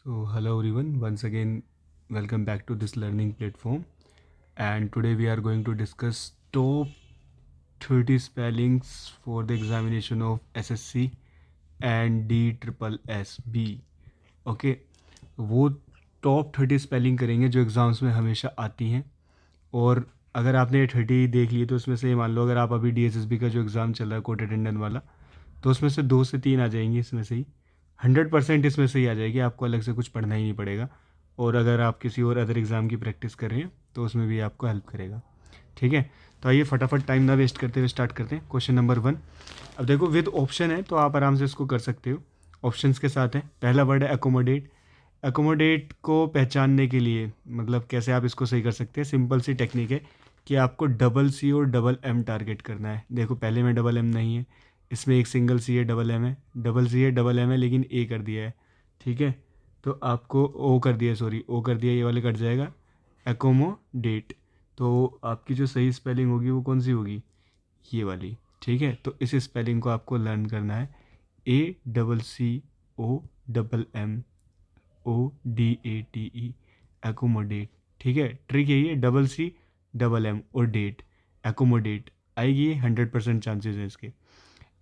So, hello everyone, once again, welcome back to this learning platform. And today we are going to discuss top 30 spellings for the examination of SSC and DSSB. Okay, वो top 30 spelling करेंगे जो exams में हमेशा आती हैं। और अगर आपने ये 30 देख लिए तो उसमें से मान लो अगर आप अभी DSSB का जो एग्ज़ाम चल रहा है कोर्ट अटेंडेंट वाला, तो उसमें से 2 से 3 आ जाएंगी इसमें से ही। 100% इसमें से ही आ जाएगी, आपको अलग से कुछ पढ़ना ही नहीं पड़ेगा। और अगर आप किसी और अदर एग्ज़ाम की प्रैक्टिस कर रहे हैं तो उसमें भी आपको हेल्प करेगा। ठीक है, तो आइए फटाफट टाइम ना वेस्ट करते हुए स्टार्ट करते हैं। Question number 1। अब देखो विद ऑप्शन है तो आप आराम से इसको कर सकते हो। ऑप्शंस के साथ है। पहला वर्ड है एकोमोडेट। एकोमोडेट को पहचानने के लिए मतलब कैसे आप इसको सही कर सकते हैं, सिंपल सी टेक्निक है कि आपको डबल सी और डबल एम टारगेट करना है। देखो पहले में डबल एम नहीं है, इसमें एक सिंगल सी है, डबल एम है, डबल सी है, डबल एम है, लेकिन ए कर दिया है। ठीक है, तो आपको ओ कर दिया, सॉरी ओ कर दिया, ये वाले कट जाएगा, एकोमोडेट। तो आपकी जो सही स्पेलिंग होगी वो कौन सी होगी, ये वाली। ठीक है, तो इस स्पेलिंग को आपको लर्न करना है, ACCOMMODATE, एकोमोडेट। ठीक है, ट्रिक यही है, डबल सी डबल एम और डेट, एकोमोडेट आएगी, 100% चांसेस है इसके।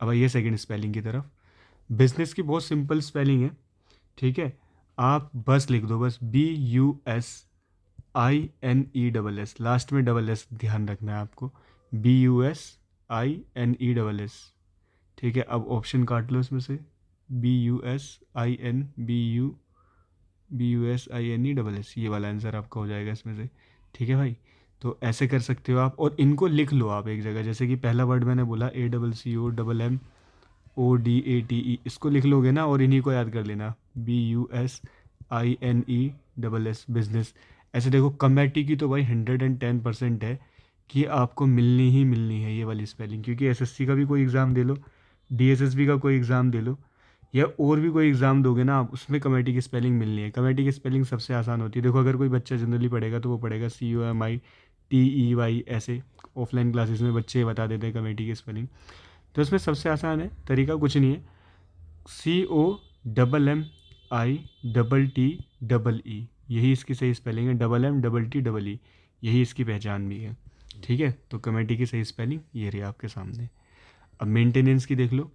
अब आइए सेकंड स्पेलिंग की तरफ। बिजनेस की बहुत सिंपल स्पेलिंग है। ठीक है, आप बस लिख दो, बस BUSINESS, लास्ट में डबल एस ध्यान रखना है आपको, BUSINESS। ठीक है, अब ऑप्शन काट लो इसमें से, BUSINESS, ये वाला आंसर आपका हो जाएगा इसमें से। ठीक है भाई, तो ऐसे कर सकते हो आप, और इनको लिख लो आप एक जगह। जैसे कि पहला वर्ड मैंने बोला ACCOMMODATE, इसको लिख लोगे ना और इन्हीं को याद कर लेना, BUSINESS, बिजनेस। ऐसे देखो कमेटी की तो भाई 110% है कि आपको मिलनी ही मिलनी है ये वाली स्पेलिंग, क्योंकि एसएससी का भी कोई एग्ज़ाम दे लो, डीएसएसबी का कोई एग्ज़ाम दे लो, या और भी कोई एग्ज़ाम दोगे ना आप, उसमें कमेटी की स्पेलिंग मिलनी है। कमेटी की स्पेलिंग सबसे आसान होती है। देखो अगर कोई बच्चा जनरली पढ़ेगा तो वो पढ़ेगा COMITEY, ऐसे ऑफलाइन क्लासेस में बच्चे बता देते हैं कमेटी की स्पेलिंग। तो इसमें सबसे आसान है, तरीका कुछ नहीं है, COMMITTEE, यही इसकी सही स्पेलिंग है, MMTTEE, यही इसकी पहचान भी है। ठीक है, तो कमेटी की सही स्पेलिंग ये रही आपके सामने। अब मेंटेनेंस की देख लो।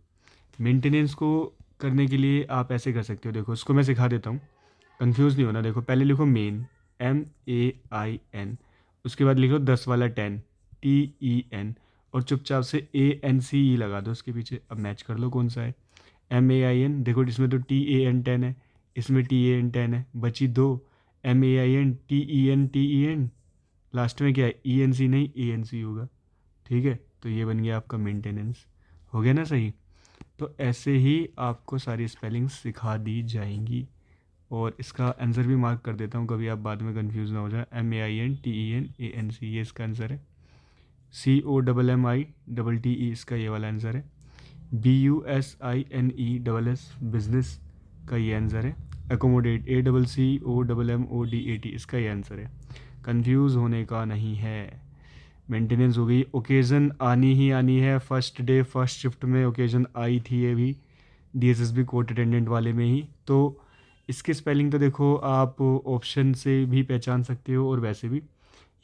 मेंटेनेंस को करने के लिए आप ऐसे कर सकते हो, देखो इसको मैं सिखा देता हूँ, कंफ्यूज नहीं होना। देखो पहले लिखो मेन, MAIN, उसके बाद लिखो 10 वाला 10, TEN, और चुपचाप से ANCE लगा दो उसके पीछे। अब मैच कर लो कौन सा है। MAIN, देखो इसमें तो TAN10 है, इसमें TAN10 है, बची दो, MAIN TEN, लास्ट में क्या है, ENC नहीं, ANC होगा। ठीक है, तो ये बन गया आपका मेंटेनेंस। हो गया ना सही। तो ऐसे ही आपको सारी स्पेलिंग्स सिखा दी जाएंगी, और इसका आंसर भी मार्क कर देता हूँ, कभी आप बाद में कंफ्यूज ना हो जाए। MAINTENANC, ये इसका आंसर है। COMMITTE, इसका ये वाला आंसर है। BUSINESS, बिजनेस का ये आंसर है। एकोमोडेट, ACCOMMODAT, इसका ये आंसर है। कंफ्यूज होने का नहीं है। मेंटेनेंस हो गई। ओकेज़न आनी ही आनी है, फर्स्ट डे फर्स्ट शिफ्ट में ओकेज़न आई थी ये भी, DSSB कोर्ट अटेंडेंट वाले में ही। तो इसकी स्पेलिंग तो देखो आप ऑप्शन से भी पहचान सकते हो, और वैसे भी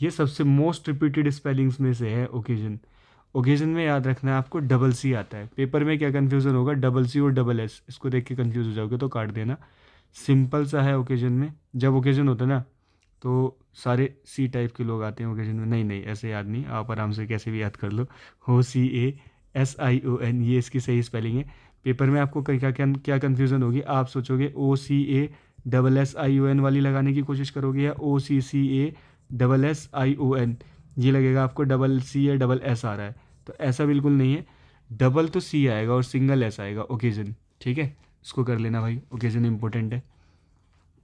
ये सबसे मोस्ट रिपीटेड स्पेलिंग्स में से है ओकेज़न। ओकेज़न में याद रखना है आपको, डबल सी आता है। पेपर में क्या कन्फ्यूज़न होगा, डबल सी और डबल एस, इसको देख के कन्फ्यूज़ हो जाओगे तो काट देना। सिंपल सा है ओकेज़न में। जब ओकेज़न होता है ना तो सारे सी टाइप के लोग आते हैं ओकेजन में। नहीं नहीं, ऐसे याद नहीं, आप आराम से कैसे भी याद कर लो। OCASION, ये इसकी सही स्पेलिंग है। पेपर में आपको क्या क्या क्या कन्फ्यूज़न होगी, आप सोचोगे OCASSION वाली लगाने की कोशिश करोगे, या OCCASSION, ये लगेगा आपको डबल सी या डबल एस आ रहा है। तो ऐसा बिल्कुल नहीं है, डबल तो सी आएगा और सिंगल एस आएगा, ओकेजन। ठीक है, इसको कर लेना भाई, ओकेजन इंपॉर्टेंट है।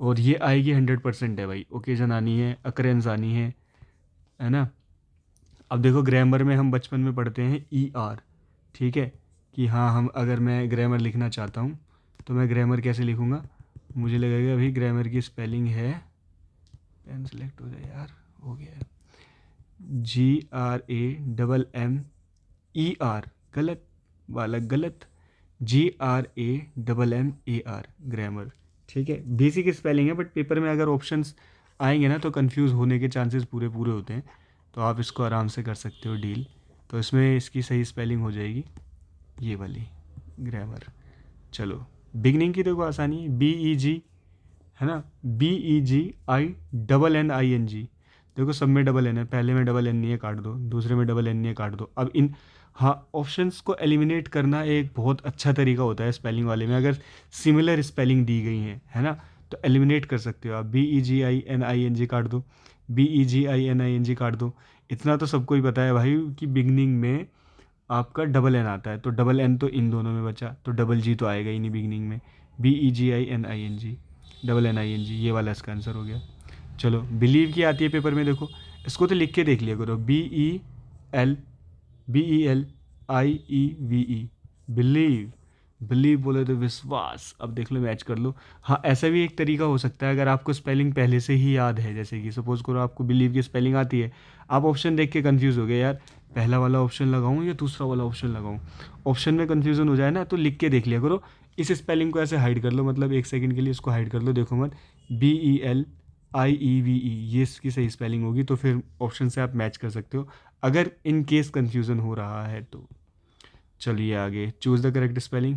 और ये आएगी 100% है भाई, ओकेजन आनी है, अकरेंस आनी है ना। अब देखो ग्रामर में हम बचपन में पढ़ते हैं ER। ठीक है, कि हाँ हम अगर मैं ग्रामर लिखना चाहता हूँ तो मैं ग्रामर कैसे लिखूँगा, मुझे लगेगा अभी ग्रामर की स्पेलिंग है, पेन सेलेक्ट हो जाए यार, हो गया है, GRAMMER, गलत वाला गलत, GRAMMAR, ग्रामर। ठीक है, बेसिक स्पेलिंग है, बट पेपर में अगर ऑप्शंस आएंगे ना तो कंफ्यूज होने के चांसेस पूरे पूरे होते हैं, तो आप इसको आराम से कर सकते हो डील। तो इसमें इसकी सही स्पेलिंग हो जाएगी ये वाली, ग्रामर। चलो, बिगनिंग की देखो आसानी है, BEG, है ना, BEGINNING। देखो सब में डबल एन है, पहले में डबल एन नहीं है काट दो, दूसरे में डबल एन नहीं है काट दो। अब इन, हाँ, ऑप्शंस को एलिमिनेट करना एक बहुत अच्छा तरीका होता है स्पेलिंग वाले में, अगर सिमिलर स्पेलिंग दी गई है ना, तो एलिमिनेट कर सकते हो आप। BEGINING काट दो, BEGINING काट दो। इतना तो सबको ही पता है भाई कि बिगनिंग में आपका डबल एन आता है, तो डबल एन तो इन दोनों में बचा, तो डबल जी तो आएगा ही नहीं बिगनिंग में। BEGINING, डबल NING, ये वाला इसका आंसर हो गया। चलो, बिलीव की आती है पेपर में, देखो इसको तो लिख के देख लिया करो, BELIEVE, बिलीव। बिलीव बोले तो विश्वास। अब देख लो, मैच कर लो। हाँ, ऐसा भी एक तरीका हो सकता है, अगर आपको स्पेलिंग पहले से ही याद है, जैसे कि सपोज करो आपको बिलीव की स्पेलिंग आती है, आप ऑप्शन देख के कंफ्यूज हो गए, यार पहला वाला ऑप्शन लगाऊं या दूसरा वाला ऑप्शन लगाऊं, ऑप्शन में कंफ्यूजन हो जाए ना, तो लिख के देख लिया करो। इस स्पेलिंग को ऐसे हाइड कर लो, मतलब एक सेकंड के लिए इसको हाइड कर लो, देखो मत, BELIEVE, ये इसकी सही स्पेलिंग होगी, तो फिर ऑप्शन से आप मैच कर सकते हो अगर इन केस कन्फ्यूज़न हो रहा है तो। चलिए आगे, choose the correct spelling.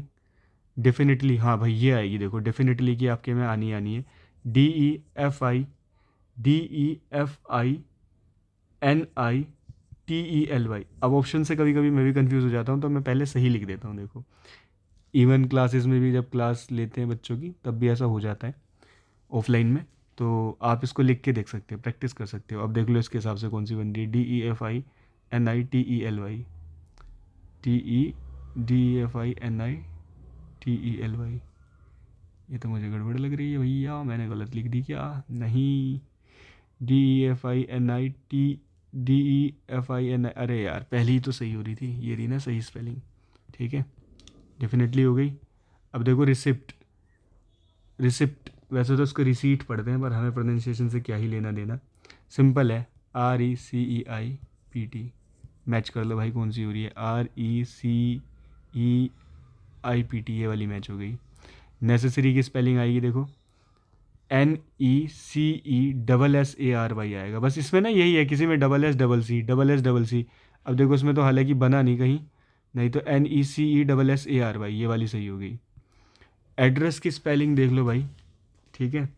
Definitely, हाँ भाई ये आएगी, देखो डेफिनेटली की आपके में आनी आनी है, DEFINITELY। अब ऑप्शन से कभी कभी मैं भी कंफ्यूज हो जाता हूँ, तो मैं पहले सही लिख देता हूँ, देखो इवन क्लासेस में भी जब क्लास लेते हैं बच्चों की, तब भी ऐसा हो जाता है ऑफलाइन में, तो आप इसको लिख के देख सकते हो, प्रैक्टिस कर सकते हो। अब देख लो इसके हिसाब से कौन सी बन रही है, DEFINITELY, DEFINITELY। ये तो मुझे गड़बड़ लग रही है भैया, मैंने गलत लिख दी क्या? नहीं, DEFINIT, अरे यार पहली ही तो सही हो रही थी, ये रही ना सही स्पेलिंग। ठीक है, डेफिनेटली हो गई। अब देखो रिसिप्ट, रिसिप्ट वैसे तो उसको रिसीट पढ़ते हैं, पर हमें प्रोनाउंसिएशन से क्या ही लेना देना, सिंपल है, RECEIPT। मैच कर लो भाई, कौन सी हो रही है, RECEIPT, ये वाली मैच हो गई। नेसेसरी की स्पेलिंग आएगी, देखो NECESSARY आएगा, बस इसमें ना यही है, किसी में double S double C, double S double C. अब देखो इसमें तो हालांकि बना नहीं कहीं, नहीं तो NECESSARY, ये वाली सही हो गई। एड्रेस की स्पेलिंग देख लो भाई, ठीक है,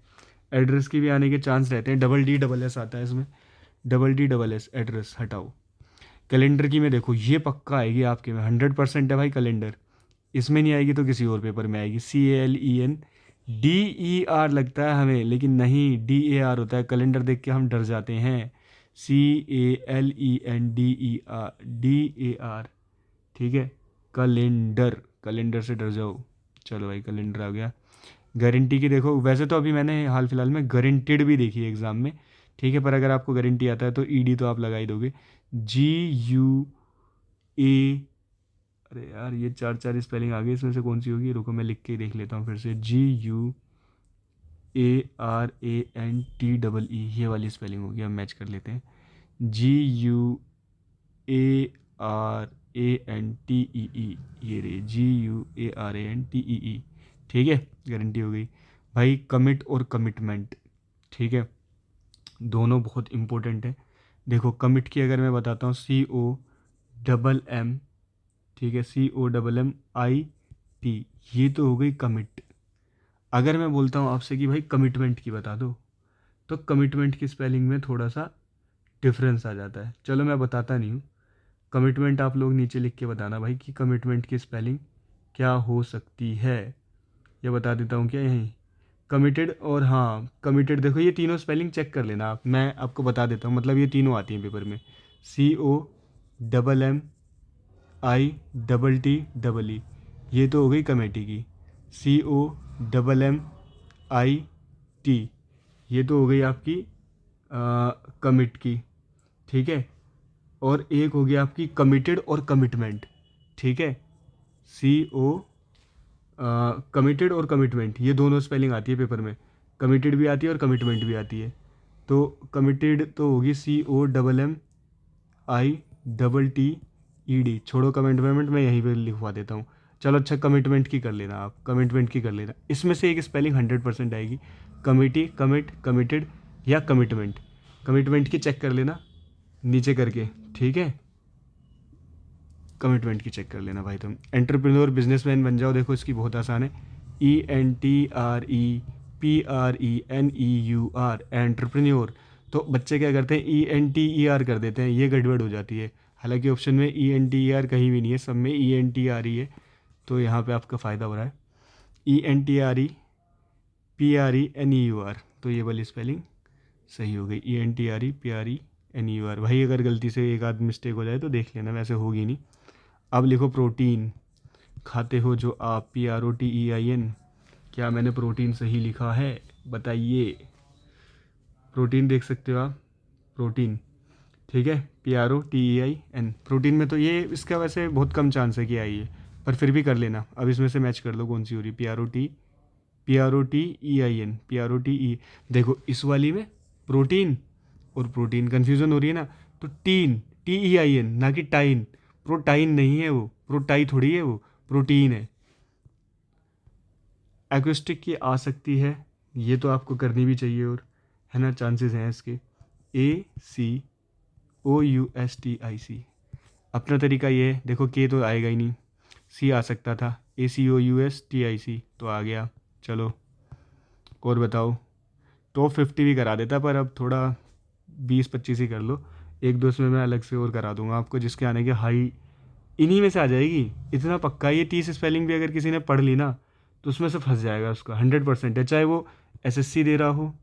एड्रेस की भी आने के चांस रहते हैं, डबल डी डबल एस आता है इसमें, double D double S, address हटाओ। कैलेंडर की में देखो, ये पक्का आएगी आपके में, 100% है भाई कैलेंडर, इसमें नहीं आएगी तो किसी और पेपर में आएगी। CALENDER लगता है हमें, लेकिन नहीं, DAR होता है, कैलेंडर देख के हम डर जाते हैं। CALENDER, ठीक है, कैलेंडर, कैलेंडर से डर जाओ। चलो भाई, कैलेंडर आ गया। गारंटी की देखो, वैसे तो अभी मैंने हाल फिलहाल में गारंटेड भी देखी है एग्ज़ाम में, ठीक है, पर अगर आपको गारंटी आता है तो ED तो आप लगा ही दोगे। GUA, अरे यार ये चार चार स्पेलिंग आ गई, इसमें से कौन सी होगी, रुको मैं लिख के ही देख लेता हूँ फिर से, GUARANTEE, ये वाली स्पेलिंग होगी, हम मैच कर लेते हैं, GUARANTEE, ये रही GUARANTEE, ठीक है, गारंटी हो गई भाई। कमिट और कमिटमेंट, ठीक है, दोनों बहुत इंपॉर्टेंट है। देखो कमिट की अगर मैं बताता हूँ, COMM, ठीक है, COMMIT, ये तो हो गई कमिट। अगर मैं बोलता हूँ आपसे कि भाई कमिटमेंट की बता दो, तो कमिटमेंट की स्पेलिंग में थोड़ा सा डिफरेंस आ जाता है, चलो मैं बताता नहीं हूँ। कमिटमेंट आप लोग नीचे लिख के बताना भाई कि कमिटमेंट की स्पेलिंग क्या हो सकती है, ये बता देता हूँ क्या यहीं, कमिटेड और, हाँ कमिटेड, देखो ये तीनों स्पेलिंग चेक कर लेना आप, मैं आपको बता देता हूँ, मतलब ये तीनों आती हैं पेपर में, COMMITTEE, ये तो हो गई कमेटी की। COMMIT, ये तो हो गई आपकी कमिट की, ठीक है, और एक हो गया आपकी कमिटेड और कमिटमेंट, ठीक है, CO, कमिटेड और कमिटमेंट, ये दोनों स्पेलिंग आती है पेपर में, कमिटेड भी आती है और कमिटमेंट भी आती है। तो कमिटेड तो होगी COMMITTED, छोड़ो कमेंट वेमेंट, मैं यहीं पे लिखवा देता हूँ, चलो अच्छा, कमिटमेंट की कर लेना, आप कमिटमेंट की कर लेना। इसमें से एक स्पेलिंग 100% आएगी, कमिटी, कमिट, कमिटेड या कमिटमेंट। कमिटमेंट की चेक कर लेना नीचे करके, ठीक है। कमिटमेंट की चेक कर लेना भाई तुम। एंटरप्रेन्योर, बिजनेसमैन बन जाओ, देखो इसकी बहुत आसान है। ENTREPRENEUR, entrepreneur. तो बच्चे क्या करते हैं, ENTER कर देते हैं, ये गड़बड़ हो जाती है। हालांकि ऑप्शन में ENTER कहीं भी नहीं है, सब में ENTR ही है। तो यहाँ पे आपका फ़ायदा हो रहा है। ENTREPRENEUR, तो ये वाली स्पेलिंग सही हो गई। ENTREPRENEUR। भाई अगर गलती से एक आध मिस्टेक हो जाए तो देख लेना, वैसे होगी नहीं। अब लिखो प्रोटीन, खाते हो जो आप, PROTEIN। क्या मैंने प्रोटीन सही लिखा है, बताइए। प्रोटीन देख सकते हो आप, प्रोटीन, ठीक है। PROTEIN, प्रोटीन में तो ये इसका वैसे बहुत कम चांस है कि आई है, पर फिर भी कर लेना। अब इसमें से मैच कर लो कौन सी हो रही, PROTEIN। देखो इस वाली में प्रोटीन और प्रोटीन कन्फ्यूज़न हो रही है ना, तो टीन, TEIN ना कि टाइन। प्रोटाइन नहीं है वो, प्रोटाई थोड़ी है वो, प्रोटीन है। एक्विस्टिक की आ सकती है, ये तो आपको करनी भी चाहिए, और है ना, चांसेस हैं इसके। ACOUSTIC, अपना तरीका ये है, देखो के तो आएगा ही नहीं, सी आ सकता था, ACOUSTIC तो आ गया। चलो और बताओ। टॉप 50 भी करा देता, पर अब थोड़ा 20-25 ही कर लो, एक दो इसमें मैं अलग से और करा दूंगा आपको, जिसके आने के हाई इन्हीं में से आ जाएगी। इतना पक्का, ये 30 स्पेलिंग भी अगर किसी ने पढ़ ली ना, तो उसमें से फंस जाएगा उसका, 100% है। चाहे वो SSC दे रहा हो,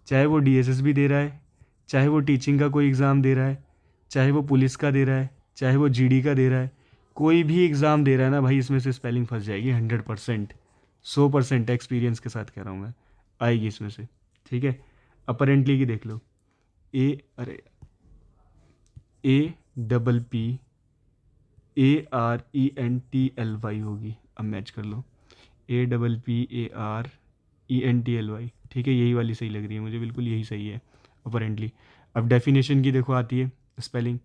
चाहे वो DSS भी दे रहा है, चाहे वो टीचिंग का कोई एग्ज़ाम दे रहा है, चाहे वो पुलिस का दे रहा है, चाहे वो GD का दे रहा है, कोई भी एग्ज़ाम दे रहा है ना भाई, इसमें से स्पेलिंग फंस जाएगी 100%। 100% एक्सपीरियंस के साथ कह रहा हूँ मैं, आएगी इसमें से, ठीक है। अपेरेंटली की देख लो, APPARENTLY होगी। अब मैच कर लो, APPARENTLY, ठीक है, यही वाली सही लग रही है मुझे, बिल्कुल यही सही है अपेरेंटली। अब डेफिनेशन की देखो आती है स्पेलिंग,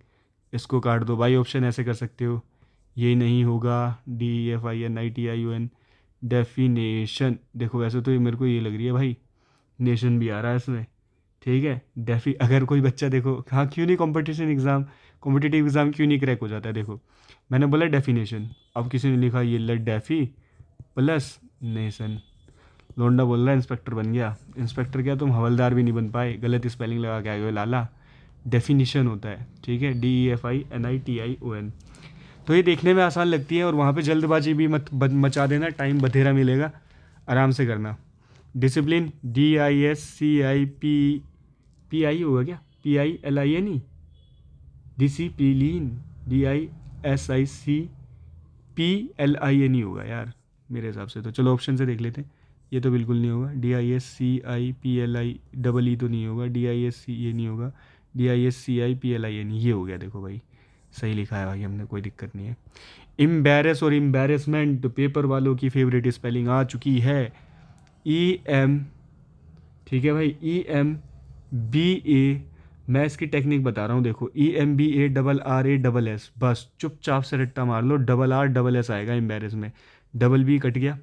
इसको काट दो भाई, ऑप्शन ऐसे कर सकते हो, ये नहीं होगा, DEFINITION। डेफिनेशन देखो, वैसे तो ये मेरे को ये लग रही है भाई, नेशन भी आ रहा है इसमें, ठीक है। डेफी, अगर कोई बच्चा देखो, हाँ क्यों नहीं कंपटीशन एग्ज़ाम, कॉम्पिटिटिव एग्ज़ाम क्यों नहीं क्रैक हो जाता है, देखो मैंने बोला डेफिनेशन, अब किसी ने लिखा ये ल डेफी प्लस नेशन। लोंडा बोल रहा है इंस्पेक्टर बन गया, इंस्पेक्टर क्या, तुम हवलदार भी नहीं बन पाए, गलत स्पेलिंग लगा के आए हो लाला। डेफिनेशन होता है, ठीक है, DEFINITION। तो ये देखने में आसान लगती है, और वहाँ पे जल्दबाजी भी मत मचा देना, टाइम बथेरा मिलेगा, आराम से करना। डिसिप्लिन, DISCIPPI होगा क्या, PILINE, डिसिप्लिन, DISICPLINE होगा यार मेरे हिसाब से तो। चलो ऑप्शन से देख लेते हैं, ये तो बिल्कुल नहीं होगा, DISCIPLI तो नहीं होगा, DISC ये नहीं होगा, DISCIPLINE ये हो गया। देखो भाई सही लिखा है भाई हमने, कोई दिक्कत नहीं है। एम्बैरेस और एम्बैरेसमेंट पेपर वालों की फेवरेट स्पेलिंग आ चुकी है, EM, ठीक है भाई, EMBA। मैं इसकी टेक्निक बता रहा हूँ, देखो EMBARRASS, बस चुपचाप से रट्टा मार लो, RRS आएगा एम्बैरेस में। डबल बी कट गया,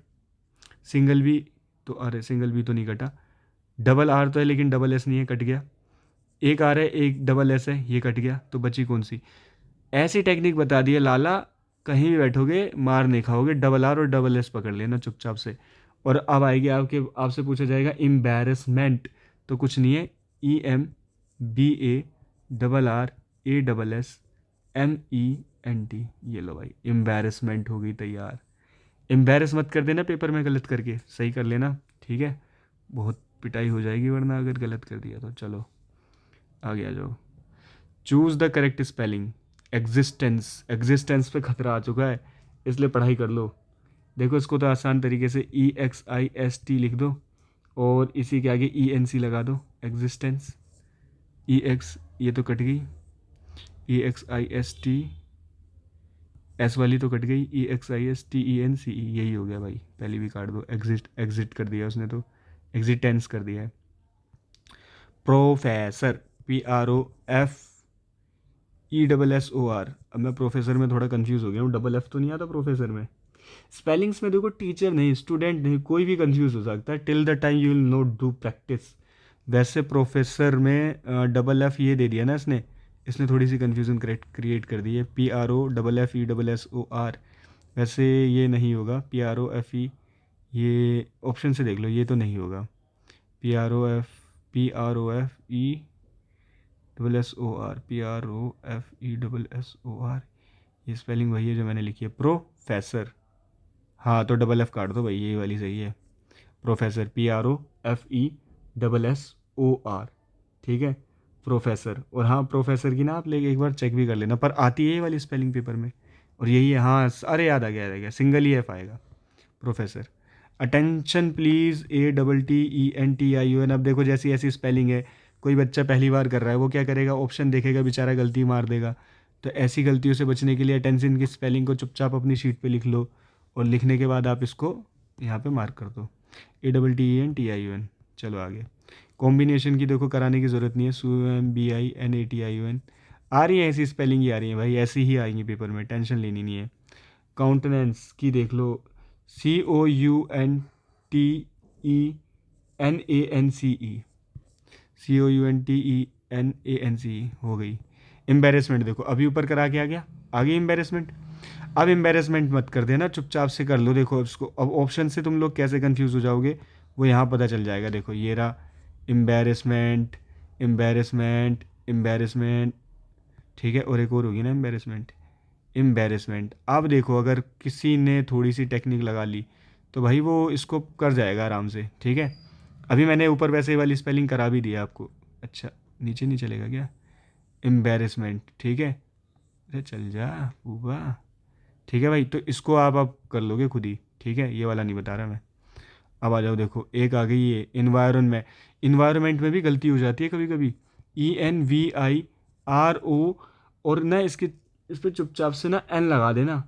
सिंगल बी तो, अरे सिंगल बी तो नहीं कटा, डबल आर तो है लेकिन डबल एस नहीं है, कट गया। एक आर है, एक डबल एस है, ये कट गया, तो बची कौन सी। ऐसी टेक्निक बता दी है लाला, कहीं भी बैठोगे मार नहीं खाओगे, RR और डबल एस पकड़ लेना चुपचाप से। और अब आएगी आपके, आपसे पूछा जाएगा एम्बैरेसमेंट, तो कुछ नहीं है, EMBARRASSMENT, ये लो भाई, एम्बैरेसमेंट हो गई तैयार। एम्बैरेस मत कर देना पेपर में गलत करके, सही कर लेना, ठीक है, बहुत पिटाई हो जाएगी वरना अगर गलत कर दिया तो। चलो आगे आ जाओ। Choose the correct spelling, existence, existence पे खतरा आ चुका है, इसलिए पढ़ाई कर लो। देखो इसको तो आसान तरीके से EXIST लिख दो, और इसी के आगे ENC लगा दो, एग्जिस्टेंस। EX ये तो कट गई, EXIST, एस वाली तो कट गई, EXISTENCE, यही हो गया भाई, पहली भी काट दो, एग्जिट, एग्जिट कर दिया उसने तो, एग्जिटेंस कर दिया है। Professor, PROFESSOR। अब मैं प्रोफेसर में थोड़ा कंफ्यूज हो गया हूँ, डबल एफ तो नहीं आता प्रोफेसर में, स्पेलिंग्स में देखो टीचर नहीं, स्टूडेंट नहीं, कोई भी कंफ्यूज हो सकता है till the time you will not do practice. वैसे प्रोफेसर में डबल एफ ये दे दिया ना इसने, इसने थोड़ी सी कन्फ्यूज़न क्रिएट कर दी है। PROFFESSOR, वैसे ये नहीं होगा। PROFE, ये ऑप्शन से देख लो, ये तो नहीं होगा। PROFESSOR, ये स्पेलिंग वही है जो मैंने लिखी है, प्रोफेसर। हाँ तो डबल एफ काट दो भाई, ये वाली सही है, प्रोफेसर। PROFESSOR, ठीक है, प्रोफेसर। और हाँ प्रोफेसर की ना आप लेके एक बार चेक भी कर लेना, पर आती है ये वाली स्पेलिंग पेपर में, और यही है। हाँ अरे याद आ गया, याद आ गया, सिंगल ही एफ आएगा, प्रोफेसर। Attention please, ATTENTION। अब देखो जैसी ऐसी स्पेलिंग है, कोई बच्चा पहली बार कर रहा है, वो क्या करेगा, ऑप्शन देखेगा, बेचारा गलती मार देगा। तो ऐसी गलतियों से बचने के लिए अटेंशन की स्पेलिंग को चुपचाप अपनी शीट पे लिख लो, और लिखने के बाद आप इसको यहाँ पे मार्क कर दो, ATTENTION। चलो आगे। कॉम्बिनेशन की देखो कराने की ज़रूरत नहीं है, SUMBINATION। आ रही है ऐसी स्पेलिंग ही आ रही है भाई, ऐसी ही आएंगी पेपर में, टेंशन लेनी नहीं है। काउंटेनेंस की देख लो, COUNTENANCE, COUNTENANCE हो गई। एम्बेरसमेंट देखो अभी ऊपर करा के आ गया, आगे एम्बेरसमेंट। अब एम्बेरसमेंट मत कर देना, चुपचाप से कर लो। देखो इसको अब ऑप्शन से तुम लोग कैसे कंफ्यूज हो जाओगे वो यहाँ पता चल जाएगा। देखो ये रहा, एम्बेरसमेंट, एम्बेरसमेंट, एम्बेरसमेंट, ठीक है, और एक और होगी ना एम्बेरसमेंट, एम्बेरसमेंट। अब देखो अगर किसी ने थोड़ी सी टेक्निक लगा ली तो भाई वो इसको कर जाएगा आराम से, ठीक है। अभी मैंने ऊपर वैसे वाली स्पेलिंग करा भी दिया आपको। अच्छा नीचे नहीं चलेगा क्या, एम्बेरसमेंट, ठीक है, अरे चल जा ऊबा, ठीक है भाई। तो इसको आप कर लोगे खुद ही, ठीक है, ये वाला नहीं बता रहा मैं। अब आ जाओ, देखो एक आ गई है इन्वायरमेंट। इन्वायरमेंट में भी गलती हो जाती है कभी कभी, ENVIRO, और ना इसके इस पर चुपचाप से ना एन लगा देना,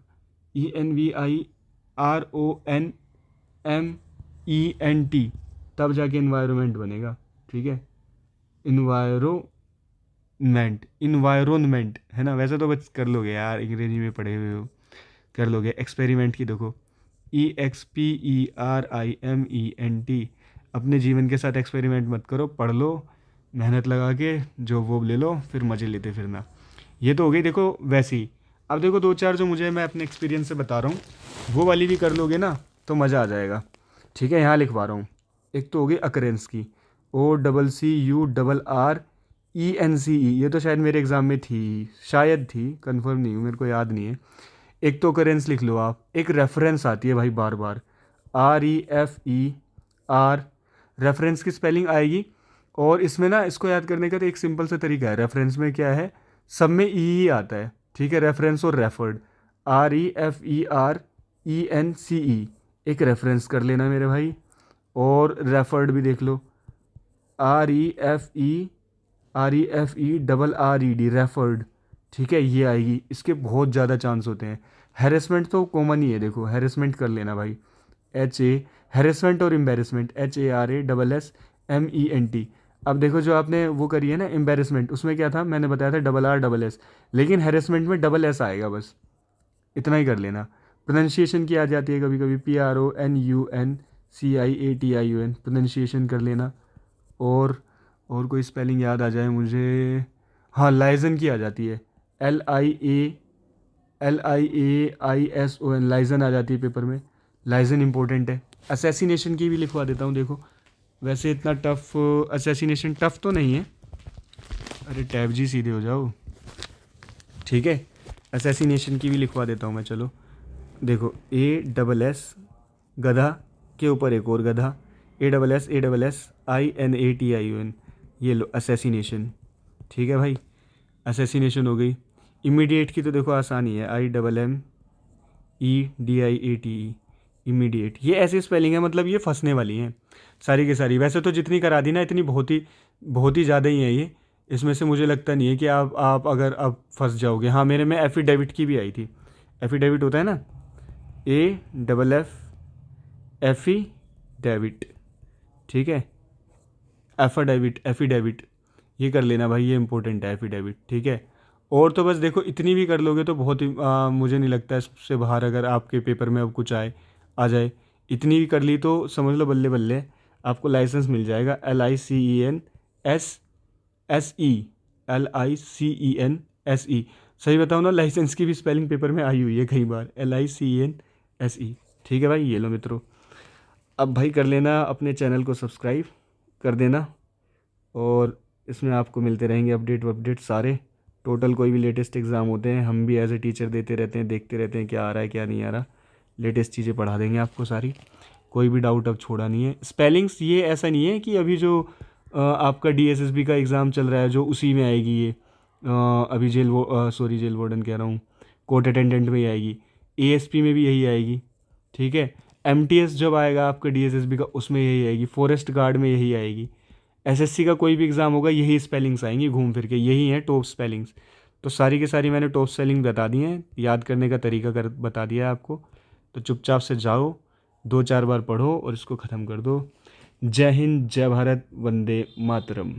ENVIRONMENT, तब जाके इन्वायरमेंट बनेगा, ठीक है। इन्वायरमेंट है ना, वैसे तो बस कर लोगे यार, अंग्रेजी में पढ़े हुए हो, कर लोगे। एक्सपेरिमेंट की देखो, EXPERIMENT। अपने जीवन के साथ एक्सपेरिमेंट मत करो, पढ़ लो, मेहनत लगा के जॉब वॉब ले लो, फिर मज़े लेते फिरना। ये तो हो गई देखो वैसी। अब देखो दो चार जो मुझे मैं अपने एक्सपीरियंस से बता रहा हूँ, वो वाली भी कर लोगे ना तो मज़ा आ जाएगा, ठीक है। यहाँ लिखवा रहा हूँ, एक तो हो गई अकरेंस की, OCCURRENCE, ये तो शायद मेरे एग्ज़ाम में थी, शायद थी, कंफर्म नहीं हूँ, मेरे को याद नहीं है। एक तो करेंस लिख लो आप। एक रेफरेंस आती है भाई बार बार, REFER, रेफरेंस की स्पेलिंग आएगी। और इसमें ना इसको याद करने का तो एक सिंपल सा तरीका है, रेफरेंस में क्या है, सब में ही आता है, ठीक है, रेफरेंस और रेफर्ड, REFERENCE, एक रेफरेंस कर लेना मेरे भाई। और रेफर्ड भी देख लो, REFERED, रेफर्ड, ठीक है, ये आएगी। इसके बहुत ज़्यादा चांस होते हैं। हैरेसमेंट तो कॉमन ही है, देखो हैरेसमेंट कर लेना भाई, हैरेसमेंट और एम्बेरसमेंट, HARASSMENT। अब देखो जो आपने वो करी है ना एम्बेरसमेंट, उसमें क्या था, मैंने बताया था RRSS, लेकिन हैरेसमेंट में SS आएगा, बस इतना ही कर लेना। प्रोनाउंसिएशन की आ जाती है कभी कभी, PRONUNCIATION, प्रोनाउंसिएशन कर लेना। और कोई स्पेलिंग याद आ जाए मुझे, हाँ लाइजन की आ जाती है, LIAISON, लाइजन आ जाती है पेपर में, लाइजन इंपॉर्टेंट है। असैसिनेशन की भी लिखवा देता हूँ, देखो वैसे इतना टफ, असैसिनेशन टफ तो नहीं है, अरे टैब जी सीधे हो जाओ, ठीक है। असैसिनेशन की भी लिखवा देता हूँ मैं, चलो देखो, ASS, गधा के ऊपर एक और गधा, ASSINATION, ये लो असैसिनेशन, ठीक है भाई, असैसिनेशन हो गई। इमीडिएट की तो देखो आसानी है, IMMEDIATE, इमीडिएट। ये ऐसी स्पेलिंग है, मतलब ये फंसने वाली हैं सारी की सारी। वैसे तो जितनी करा दी ना इतनी बहुत ही ज़्यादा ही है ये, इसमें से मुझे लगता नहीं है कि आप अगर अब फंस जाओगे। हाँ मेरे में एफिडेविट की भी आई थी, एफिडेविट होता है ना, एफिडेविट, ठीक है, एफिडेविट, ये कर लेना भाई, ये इंपॉर्टेंट है एफिडेविट, ठीक है। और तो बस देखो इतनी भी कर लोगे तो बहुत ही मुझे नहीं लगता इससे बाहर अगर आपके पेपर में अब कुछ आ जाए। इतनी भी कर ली तो समझ लो बल्ले बल्ले, आपको लाइसेंस मिल जाएगा। LICENSSE, LICENSE। सही बताऊँ ना, लाइसेंस की भी स्पेलिंग पेपर में आई हुई है कई बार, LICENSE। ठीक है भाई, ये लो मित्रों। अब भाई कर लेना, अपने चैनल को सब्सक्राइब कर देना, और इसमें आपको मिलते रहेंगे अपडेट सारे। टोटल कोई भी लेटेस्ट एग्ज़ाम होते हैं हम भी एज ए टीचर देते रहते हैं, देखते रहते हैं क्या आ रहा है क्या नहीं आ रहा। लेटेस्ट चीज़ें पढ़ा देंगे आपको सारी, कोई भी डाउट अब छोड़ा नहीं है। स्पेलिंग्स ये ऐसा नहीं है कि अभी जो आपका DSSB का एग्ज़ाम चल रहा है जो उसी में आएगी ये, अभी जेल वार्डन कह रहा हूँ, कोर्ट अटेंडेंट में ही आएगी। ASP में भी यही आएगी। ठीक है। MTS जब आएगा आपका DSSB का, उसमें यही आएगी। फॉरेस्ट गार्ड में यही आएगी। SSC का कोई भी एग्ज़ाम होगा यही स्पेलिंग्स आएंगी घूम फिर के, यही हैं टॉप स्पेलिंग्स। तो सारी की सारी मैंने टॉप स्पेलिंग बता दी हैं, याद करने का तरीका बता दिया है आपको। तो चुपचाप से जाओ, 2-4 बार पढ़ो और इसको ख़त्म कर दो। जय हिंद, जय भारत, वंदे मातरम।